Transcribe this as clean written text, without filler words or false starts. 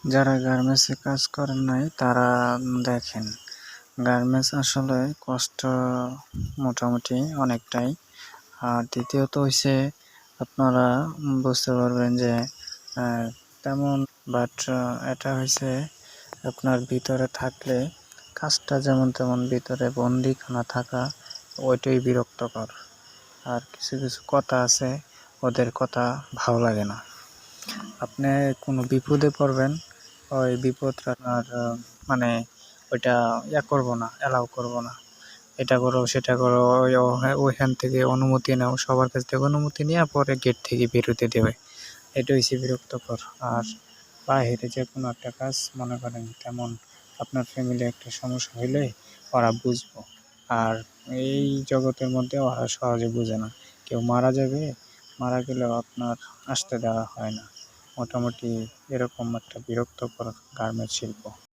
যারা গার্মেন্টসে কাজ করেন নাই তারা দেখেন, গার্মেন্টস আসলে কষ্ট মোটামুটি অনেকটাই। আর দ্বিতীয়ত হইছে আপনারা বুঝতে পারবেন যে তেমন বাট এটা হইছে আপনার ভিতরে থাকলে কাজটা যেমন তেমন ভিতরে বন্দিখানা থাকা ওইটাই বিরক্তকর। আর কিছু কিছু কথা আছে, ওদের কথা ভালো লাগে না। আপনি কোনো বিপদে পড়বেন, ওই বিপদটা আর মানে ওইটা করবো না, অ্যালাউ করবো না, এটা করো সেটা করো, ওইখান থেকে অনুমতি নাও, সবার কাছ থেকে অনুমতি নিয়ে পরে গেট থেকে বেরোতে দেবে। এটা হচ্ছে বিরক্তকর। আর বাইরে যে কোনো একটা কাজ মনে করেন তেমন আপনার ফ্যামিলি একটা সমস্যা হইলে ওরা বুঝবো, আর এই জগতের মধ্যে ওরা সহজে বুঝে না। কেউ মারা যাবে, মারা গেলেও আপনার আসতে দেওয়া হয় না। মোটামুটি এরকম একটা বিরক্তকর গার্মেন্টস শিল্প।